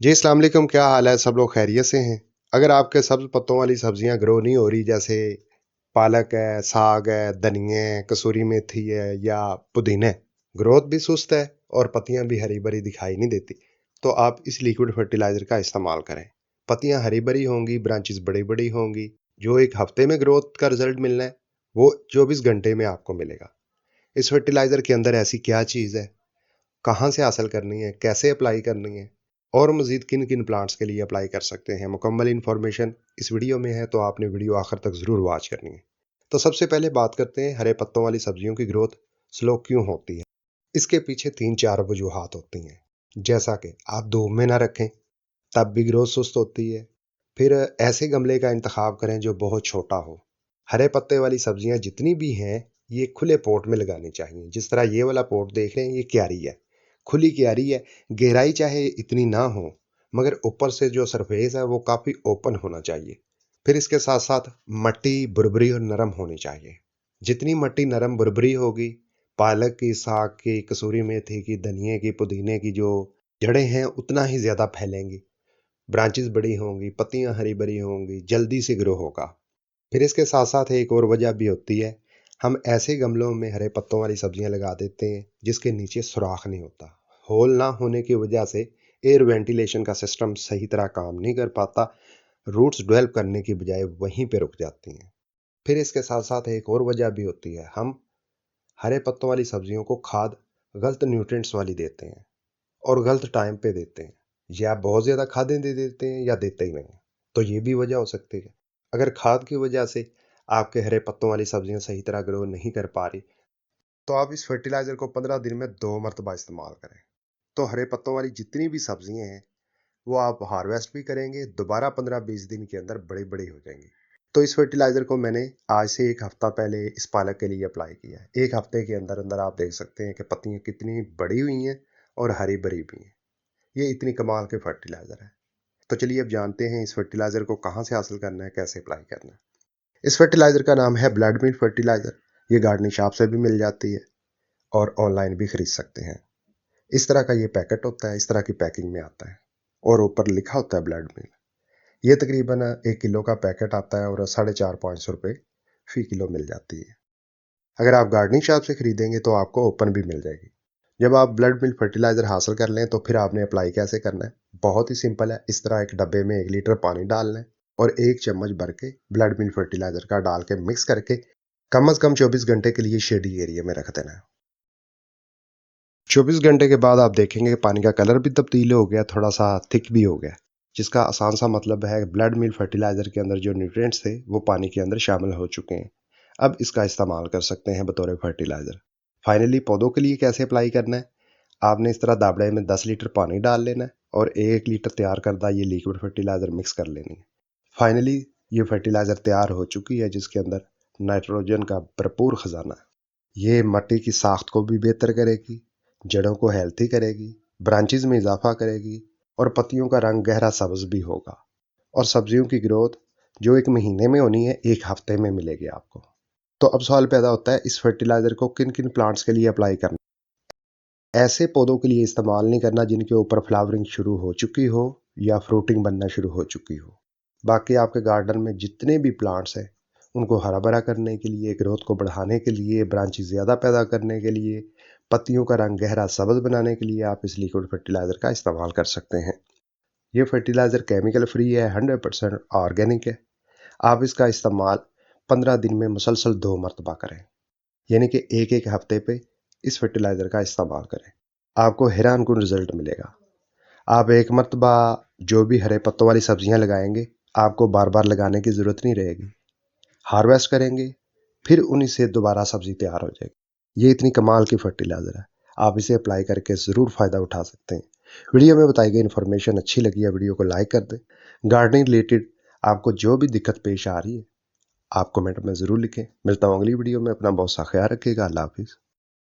जी अस्सलाम वालेकुम, क्या हाल है? सब लोग खैरियत से हैं? अगर आपके सब्ज़ पत्तों वाली सब्जियाँ ग्रो नहीं हो रही, जैसे पालक है, साग है, धनिया है, कसूरी मेथी है या पुदीना है, ग्रोथ भी सुस्त है और पत्तियाँ भी हरी-भरी दिखाई नहीं देती, तो आप इस लिक्विड फर्टिलाइज़र का इस्तेमाल करें। पत्तियाँ हरी-भरी होंगी, ब्रांचेज़ बड़ी-बड़ी होंगी, जो एक हफ्ते में ग्रोथ का रिज़ल्ट मिलना है, वो 24 घंटे में आपको मिलेगा। इस फर्टिलाइज़र के अंदर ऐसी क्या चीज़ है? कहाँ से हासिल करनी है, कैसे अप्लाई करनी है और मज़ीद किन-किन प्लांट्स के लिए अप्लाई कर सकते हैं। मुकम्मल इन्फॉर्मेशन इस वीडियो में है, तो आपने वीडियो आखिर तक ज़रूर वॉच करनी है। तो सबसे पहले बात करते हैं हरे पत्तों वाली सब्जियों की ग्रोथ स्लो क्यों होती है। इसके पीछे 3-4 वजूहात होती हैं। जैसा कि आप धूप में ना रखें, तब भी ग्रोथ सुस्त होती है। फिर ऐसे गमले का इंतखाब करें जो बहुत छोटा हो। हरे पत्ते वाली सब्जियां जितनी भी हैं, ये खुले पॉट में लगानी चाहिए। जिस तरह ये वाला पॉट देख रहे हैं, ये क्यारी है, खुली क्यारी है। गहराई चाहे इतनी ना हो, मगर ऊपर से जो सरफेस है वो काफ़ी ओपन होना चाहिए। फिर इसके साथ साथ मट्टी बुरबरी और नरम होनी चाहिए। जितनी मट्टी नरम बुरबरी होगी, पालक की, साग की, कसूरी मेथी की, धनिए की, पुदीने की जो जड़ें हैं उतना ही ज़्यादा फैलेंगी, ब्रांचेस बड़ी होंगी, पत्तियां हरी भरी होंगी, जल्दी से ग्रो होगा। फिर इसके साथ साथ एक और वजह भी होती है, हम ऐसे गमलों में हरे पत्तों वाली सब्जियां लगा देते हैं जिसके नीचे सुराख नहीं होता। होल ना होने की वजह से एयर वेंटिलेशन का सिस्टम सही तरह काम नहीं कर पाता, रूट्स डेवलप करने की बजाय वहीं पे रुक जाती हैं। फिर इसके साथ साथ एक और वजह भी होती है, हम हरे पत्तों वाली सब्जियों को खाद गलत न्यूट्रिएंट्स वाली देते हैं और गलत टाइम पे देते हैं, या बहुत ज़्यादा खादें दे देते हैं या देते ही नहीं। तो ये भी वजह हो सकती है। अगर खाद की वजह से आपके हरे पत्तों वाली सब्जियां सही तरह ग्रो नहीं कर पा रही, तो आप इस फर्टिलाइज़र को 15 दिन में 2 मरतबा इस्तेमाल करें। तो हरे पत्तों वाली जितनी भी सब्जियां हैं, वो आप हार्वेस्ट भी करेंगे, दोबारा 15-20 दिन के अंदर बड़ी बड़ी हो जाएंगी। तो इस फर्टिलाइज़र को मैंने आज से एक हफ्ता पहले इस पालक के लिए अप्लाई किया है। एक हफ्ते के अंदर अंदर आप देख सकते हैं कि पत्तियां कितनी बड़ी हुई हैं और हरी भरी भी हैं। ये इतनी कमाल के फर्टिलाइज़र है। तो चलिए अब जानते हैं इस फर्टिलाइज़र को कहाँ से हासिल करना है, कैसे अप्लाई करना है। इस फर्टिलाइज़र का नाम है ब्लड मील फर्टिलाइज़र। ये गार्डनिंग शॉप से भी मिल जाती है और ऑनलाइन भी खरीद सकते हैं। इस तरह का ये पैकेट होता है, इस तरह की पैकिंग में आता है और ऊपर लिखा होता है ब्लड मील। ये तकरीबन 1 किलो का पैकेट आता है और 450-500 रुपये फी किलो मिल जाती है। अगर आप गार्डनिंग शॉप से खरीदेंगे तो आपको ओपन भी मिल जाएगी। जब आप ब्लड मिल्क फर्टिलाइज़र हासिल कर लें, तो फिर आपने अप्लाई कैसे करना है? बहुत ही सिंपल है। इस तरह एक डब्बे में 1 लीटर पानी डाल लें और 1 चम्मच भर के ब्लड मिल्क फर्टिलाइज़र का डाल के मिक्स करके कम से कम 24 घंटे के लिए शेडी एरिया में रख देना है। 24 घंटे के बाद आप देखेंगे कि पानी का कलर भी तब्दील हो गया, थोड़ा सा थिक भी हो गया, जिसका आसान सा मतलब है ब्लड मिल्क फर्टिलाइज़र के अंदर जो न्यूट्रिएंट्स थे वो पानी के अंदर शामिल हो चुके हैं। अब इसका इस्तेमाल कर सकते हैं बतौर फर्टिलाइज़र। फाइनली पौधों के लिए कैसे अप्लाई करना है? आपने इस तरह दाबड़े में 10 लीटर पानी डाल लेना है और 1 लीटर तैयार करदा ये लिक्विड फर्टिलाइज़र मिक्स कर लेनी है। फाइनली ये फर्टिलाइज़र तैयार हो चुकी है, जिसके अंदर नाइट्रोजन का भरपूर ख़जाना है। ये मट्टी की साख्त को भी बेहतर करेगी, जड़ों को हेल्थी करेगी, ब्रांचेज में इजाफा करेगी और पत्तियों का रंग गहरा सब्ज भी होगा। और सब्जियों की ग्रोथ जो 1 महीने में होनी है, 1 हफ्ते में मिलेगी आपको। तो अब सवाल पैदा होता है, इस फर्टिलाइज़र को किन किन प्लांट्स के लिए अप्लाई करना। ऐसे पौधों के लिए इस्तेमाल नहीं करना जिनके ऊपर फ्लावरिंग शुरू हो चुकी हो या फ्रूटिंग बनना शुरू हो चुकी हो। बाकी आपके गार्डन में जितने भी प्लांट्स हैं, उनको हरा भरा करने के लिए, ग्रोथ को बढ़ाने के लिए, ब्रांचेस ज़्यादा पैदा करने के लिए, पत्तियों का रंग गहरा सब्ज बनाने के लिए आप इस लिक्विड फर्टिलाइज़र का इस्तेमाल कर सकते हैं। ये फर्टिलाइज़र केमिकल फ्री है, 100% ऑर्गेनिक है। आप इसका इस्तेमाल 15 दिन में मुसलसल 2 मरतबा करें, यानी कि एक एक हफ्ते पे इस फर्टिलाइज़र का इस्तेमाल करें। आपको हैरानकुन रिजल्ट मिलेगा। आप एक मरतबा जो भी हरे पत्तों वाली सब्जियां लगाएंगे, आपको बार बार लगाने की ज़रूरत नहीं रहेगी। हार्वेस्ट करेंगे, फिर उन्हीं से दोबारा सब्जी तैयार हो जाएगी। ये इतनी कमाल की फर्टिलाइज़र है, आप इसे अप्लाई करके ज़रूर फ़ायदा उठा सकते हैं। वीडियो में बताई गई इन्फॉर्मेशन अच्छी लगी है, वीडियो को लाइक कर दें। गार्डनिंग रिलेटेड आपको जो भी दिक्कत पेश आ रही है, आप कमेंट में ज़रूर लिखें। मिलता हूँ अगली वीडियो में। अपना बहुत सा ख्याल रखिएगा। अल्लाह हाफिज़।